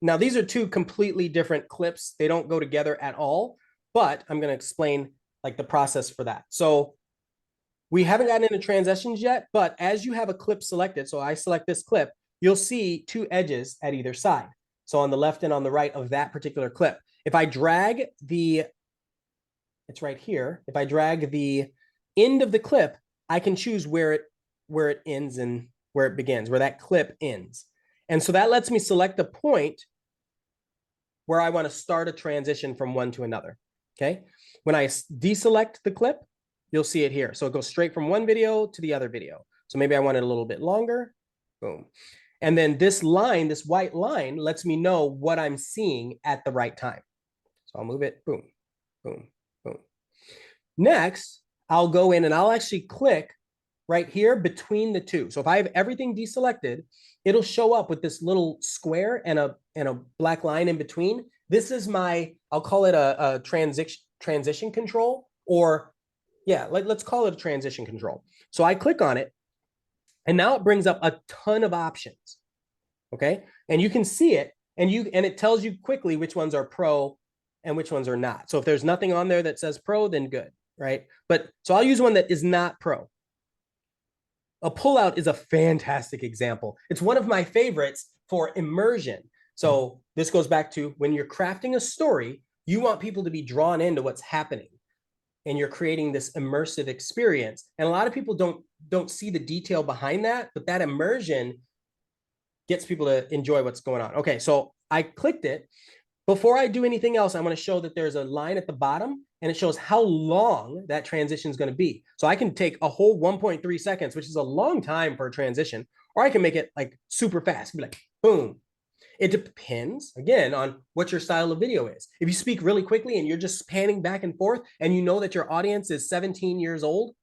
Now, these are two completely different clips. They don't go together at all, but I'm going to explain like the process for that. So we haven't gotten into transitions yet, but as you have a clip selected, so I select this clip, you'll see two edges at either side. So on the left and on the right of that particular clip. If I drag it's right here. If I drag the end of the clip, I can choose where it ends and where it begins, where that clip ends. And so that lets me select the point where I want to start a transition from one to another. Okay. When I deselect the clip, you'll see it here. So it goes straight from one video to the other video. So maybe I want it a little bit longer. Boom. And then this line, this white line, lets me know what I'm seeing at the right time. So I'll move it. Boom, boom, boom. Next, I'll go in and I'll actually click right here between the two. So if I have everything deselected, it'll show up with this little square and a black line in between. This is I'll call it a transition control, or yeah, let's call it a transition control. So I click on it, and now it brings up a ton of options. Okay, and you can see it, and it tells you quickly which ones are pro and which ones are not. So if there's nothing on there that says pro, then good, right? But so I'll use one that is not pro. A pullout is a fantastic example. It's one of my favorites for immersion. So this goes back to when you're crafting a story, you want people to be drawn into what's happening, and you're creating this immersive experience. And a lot of people don't see the detail behind that, but that immersion gets people to enjoy what's going on. Okay, so I clicked it. Before I do anything else, I want to show that there's a line at the bottom, and it shows how long that transition is going to be. So I can take a whole 1.3 seconds, which is a long time for a transition, or I can make it like super fast, be like, boom. It depends, again, on what your style of video is. If you speak really quickly and you're just panning back and forth, and you know that your audience is 17 years old,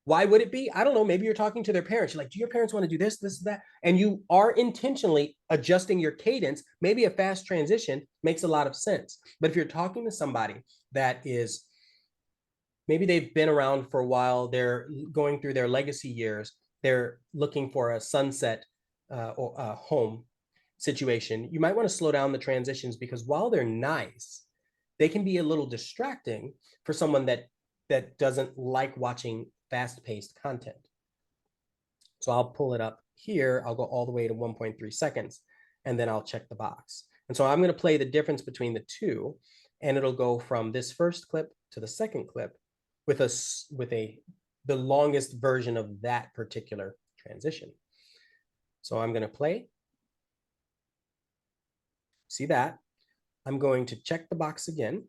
Why would it be? I don't know. Maybe you're talking to their parents. You're like, do your parents want to do this, this, that? And you are intentionally adjusting your cadence. Maybe a fast transition makes a lot of sense. But if you're talking to somebody that is, maybe they've been around for a while, they're going through their legacy years, they're looking for a sunset or a home situation, you might want to slow down the transitions, because while they're nice, they can be a little distracting for someone that doesn't like watching fast-paced content. So I'll pull it up here. I'll go all the way to 1.3 seconds, and then I'll check the box. And so I'm going to play the difference between the two, and it'll go from this first clip to the second clip with the longest version of that particular transition. So I'm going to play. See that? I'm going to check the box again,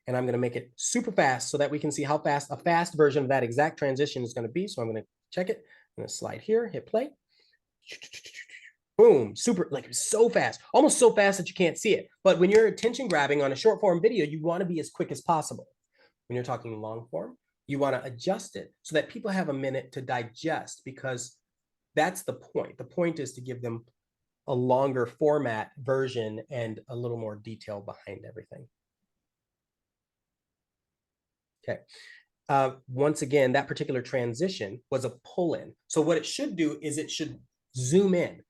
and I'm going to make it super fast so that we can see how fast a fast version of that exact transition is going to be. So I'm going to check it. I'm going to slide here, hit play. Boom, super, like so fast, almost so fast that you can't see it. But when you're attention grabbing on a short form video, you want to be as quick as possible. When you're talking long form, you want to adjust it so that people have a minute to digest, because that's the point. The point is to give them a longer format version and a little more detail behind everything. Okay. Once again, that particular transition was a pull-in. So what it should do is it should zoom in.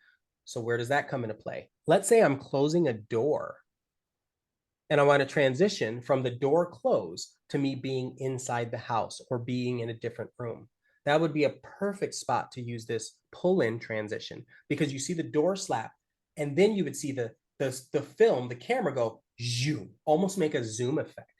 So where does that come into play? Let's say I'm closing a door, and I want to transition from the door close to me being inside the house or being in a different room. That would be a perfect spot to use this pull-in transition, because you see the door slap, and then you would see the film, the camera go zoom, almost make a zoom effect.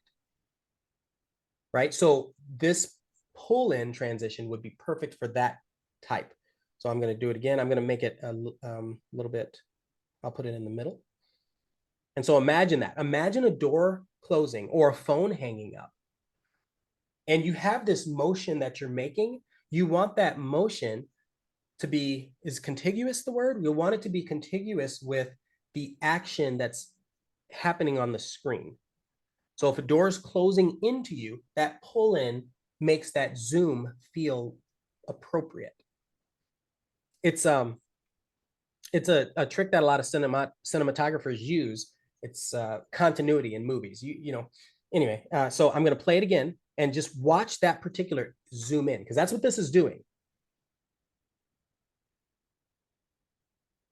Right? So this pull-in transition would be perfect for that type. So I'm going to do it again. I'm going to make it a little bit, I'll put it in the middle. And so imagine that. Imagine a door closing or a phone hanging up. And you have this motion that you're making. You want that motion to be, is contiguous the word? You'll want it to be contiguous with the action that's happening on the screen. So if a door is closing into you, that pull-in makes that zoom feel appropriate. It's a trick that a lot of cinematographers use. It's continuity in movies. Anyway, so I'm going to play it again and just watch that particular zoom in, because that's what this is doing.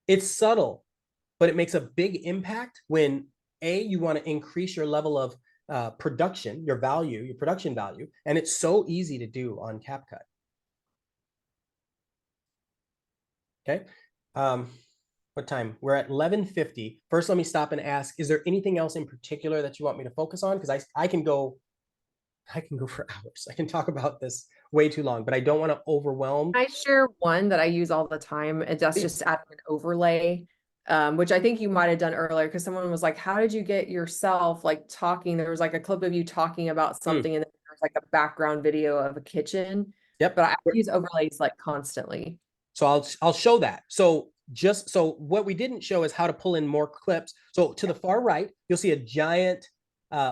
It's subtle, but it makes a big impact when you want to increase your level of production, your production value, and it's so easy to do on CapCut. Okay. What time? We're at 11:50. First, let me stop and ask, is there anything else in particular that you want me to focus on? Because I can go for hours. I can talk about this way too long, but I don't want to overwhelm. I share one that I use all the time, and that's just adding an overlay, which I think you might have done earlier, because someone was like, how did you get yourself like talking? There was like a clip of you talking about something, and then there was like a background video of a kitchen. Yep. But I use overlays like constantly. So I'll show that. So what we didn't show is how to pull in more clips. So to the far right, you'll see a giant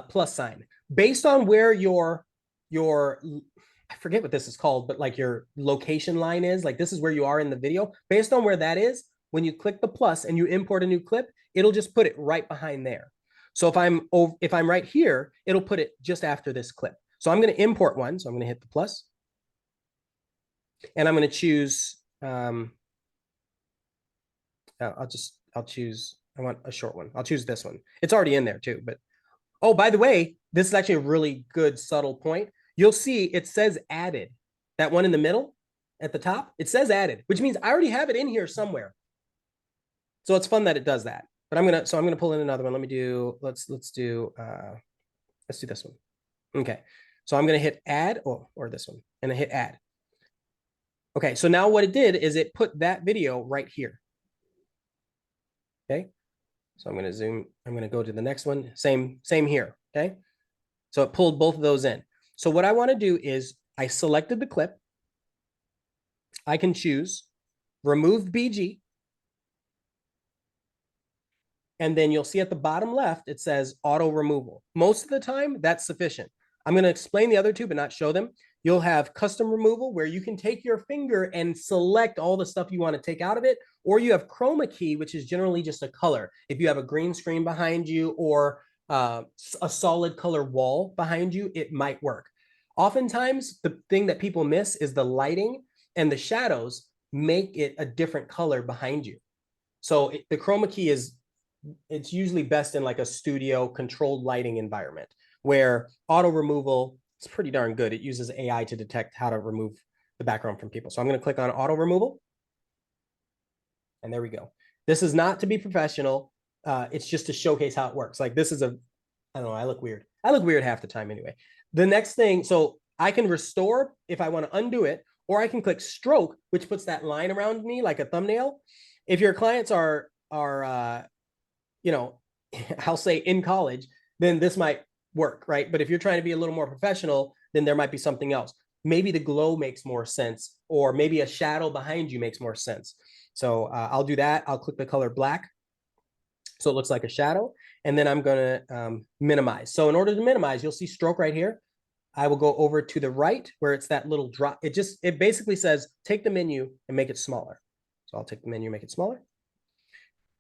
plus sign. Based on where your I forget what this is called, but like your location line is, like this is where you are in the video. Based on where that is, when you click the plus and you import a new clip, it'll just put it right behind there. So if I'm right here, it'll put it just after this clip. So I'm going to import one. So I'm going to hit the plus, and I'm going to choose. I'll choose. I want a short one. I'll choose this one. It's already in there too. But oh, by the way, this is actually a really good subtle point. You'll see it says added. That one in the middle at the top, it says added, which means I already have it in here somewhere. So it's fun that it does that. But I'm gonna pull in another one. Let's do this one. Okay. So I'm gonna hit add or this one, and I hit add. Okay, so now what it did is it put that video right here. Okay. So I'm going to zoom. I'm going to go to the next one. Same here. Okay. So it pulled both of those in. So what I want to do is I selected the clip. I can choose remove BG. And then you'll see at the bottom left, it says auto removal. Most of the time, that's sufficient. I'm going to explain the other two, but not show them. You'll have custom removal where you can take your finger and select all the stuff you want to take out of it, or you have chroma key, which is generally just a color. If you have a green screen behind you or a solid color wall behind you, it might work. Oftentimes, the thing that people miss is the lighting and the shadows make it a different color behind you. So the chroma key it's usually best in like a studio controlled lighting environment, where auto removal is pretty darn good. It uses AI to detect how to remove the background from people. So I'm going to click on auto removal. And there we go. This is not to be professional. It's just to showcase how it works. Like this is I don't know, I look weird. I look weird half the time anyway. The next thing, so I can restore if I want to undo it, or I can click stroke, which puts that line around me like a thumbnail. If your clients are you know, I'll say in college, then this might work, right? But if you're trying to be a little more professional, then there might be something else. Maybe the glow makes more sense, or maybe a shadow behind you makes more sense. So I'll do that. I'll click the color black, so it looks like a shadow, and then I'm going to minimize. So in order to minimize, you'll see stroke right here. I will go over to the right where it's that little drop. It basically says, take the menu and make it smaller. So I'll take the menu, make it smaller.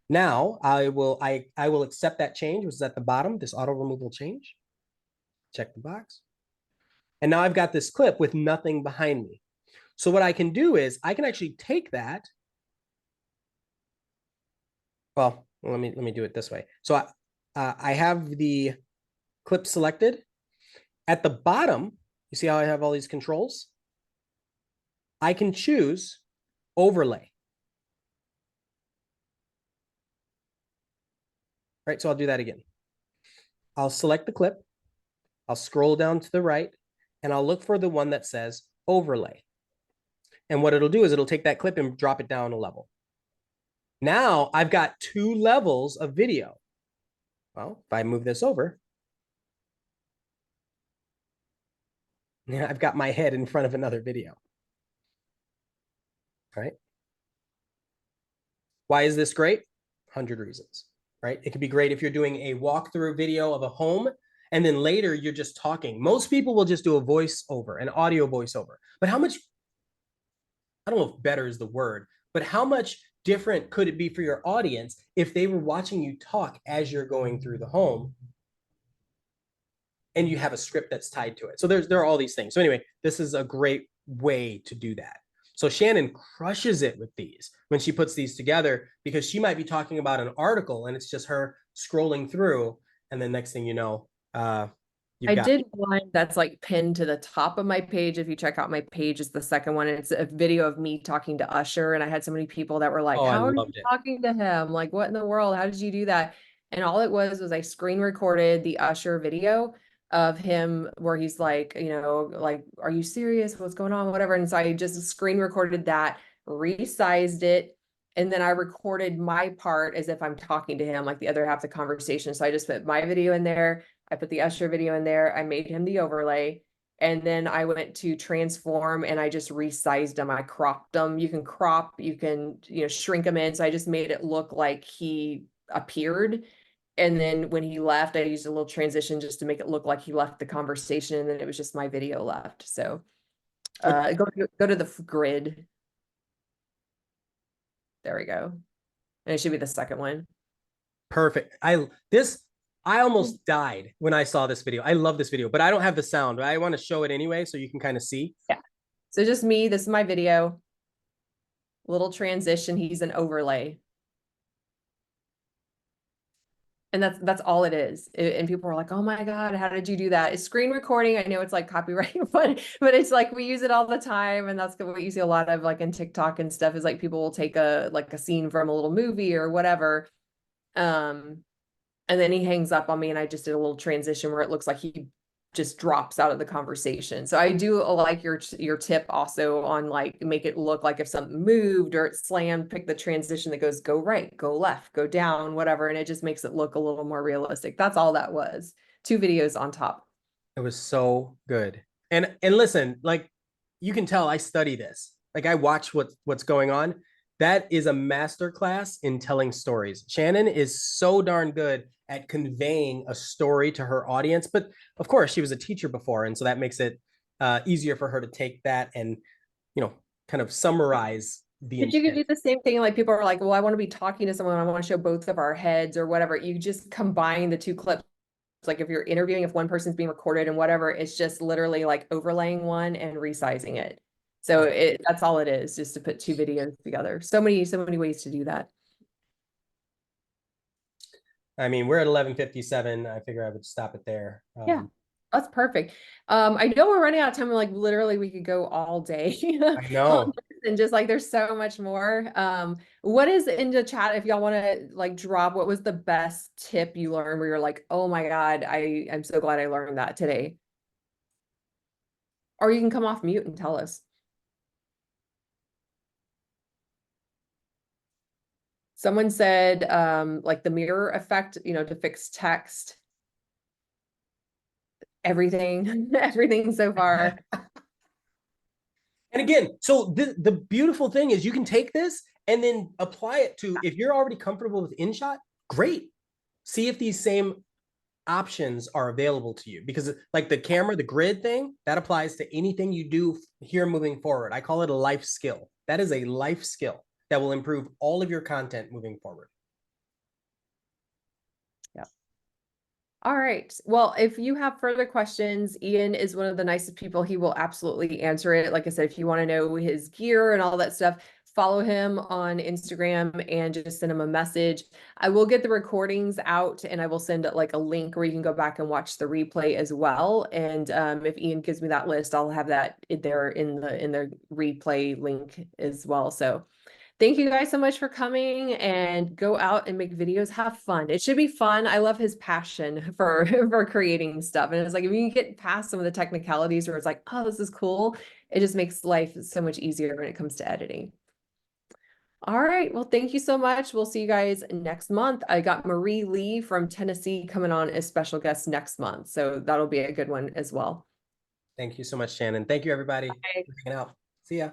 Now I will accept that change, which is at the bottom, this auto removal change. Check the box. And now I've got this clip with nothing behind me. So what I can do is I can actually take that. Well, let me do it this way. So I have the clip selected. At the bottom, you see how I have all these controls? I can choose overlay. Right, so I'll do that again. I'll select the clip. I'll scroll down to the right, and I'll look for the one that says overlay. And what it'll do is it'll take that clip and drop it down a level. Now I've got 2 levels of video. Well, if I move this over, I've got my head in front of another video. All right. Why is this great? 100 reasons, right? It could be great if you're doing a walkthrough video of a home, and then later you're just talking. Most people will just do a voiceover, an audio voiceover. But how much, I don't know if better is the word, but how much different could it be for your audience if they were watching you talk as you're going through the home and you have a script that's tied to it? So there are all these things. So anyway, this is a great way to do that. So Shannon crushes it with these when she puts these together, because she might be talking about an article and it's just her scrolling through. And then next thing you know, I did one that's like pinned to the top of my page. If you check out my page, it's the second one. And it's a video of me talking to Usher. And I had so many people that were like, how are you talking to him? Like, what in the world? How did you do that? And all it was I screen recorded the Usher video of him where he's like, you know, like, are you serious? What's going on? Whatever. And so I just screen recorded that, resized it. And then I recorded my part as if I'm talking to him, like the other half of the conversation. So I just put my video in there. I put the Usher video in there. I made him the overlay. And then I went to transform and I just resized them. I cropped them. You can crop, you can, you know, shrink them in. So I just made it look like he appeared. And then when he left, I used a little transition just to make it look like he left the conversation. And then it was just my video left. So go to the grid. There we go. And it should be the second one. Perfect. I almost died when I saw this video. I love this video, but I don't have the sound. I want to show it anyway so you can kind of see. Yeah. So just me. This is my video. Little transition. He's an overlay. And that's all it is. And people are like, oh my God, how did you do that? It's screen recording. I know it's like copyright, but it's like we use it all the time. And that's what you see a lot of like in TikTok and stuff is like people will take a scene from a little movie or whatever. And then he hangs up on me and I just did a little transition where it looks like he just drops out of the conversation. So I do like your tip also on like, make it look like if something moved or it slammed, pick the transition that goes, go right, go left, go down, whatever. And it just makes it look a little more realistic. That's all that was. 2 videos on top. It was so good. And listen, like you can tell I study this. Like I watch what's going on. That is a masterclass in telling stories. Shannon is so darn good at conveying a story to her audience. But of course, she was a teacher before. And so that makes it easier for her to take that and, kind of summarize the But you could do intent. the same thing. Like people are like, well, I want to be talking to someone. I want to show both of our heads or whatever. You just combine the two clips. Like if you're interviewing, if one person's being recorded and whatever, it's just literally like overlaying one and resizing it. So that's all it is, just to put two videos together. So many ways to do that. I mean, we're at 11:57. I figure I would stop it there. Yeah, that's perfect. I know we're running out of time. Like literally we could go all day. I know. And just like there's so much more. What is in the chat if y'all want to like drop what was the best tip you learned where you're like, oh my God, I'm so glad I learned that today. Or you can come off mute and tell us. Someone said like the mirror effect, to fix text. Everything so far. And again, so the beautiful thing is you can take this and then apply it to, if you're already comfortable with InShot, great. See if these same options are available to you, because like the camera, the grid thing, that applies to anything you do here moving forward. I call it a life skill. That is a life skill that will improve all of your content moving forward. All right. Well, if you have further questions, Ian is one of the nicest people. He will absolutely answer it. Like I said, if you want to know his gear and all that stuff, follow him on Instagram and just send him a message. I will get the recordings out and I will send like a link where you can go back and watch the replay as well. And if Ian gives me that list, I'll have that there in the replay link as well. So thank you guys so much for coming, and go out and make videos. Have fun. It should be fun. I love his passion for creating stuff. And it's like, if you can get past some of the technicalities where it's like, oh, this is cool, it just makes life so much easier when it comes to editing. All right. Well, thank you so much. We'll see you guys next month. I got Marie Lee from Tennessee coming on as special guest next month. So that'll be a good one as well. Thank you so much, Shannon. Thank you, everybody, for hanging out. See ya.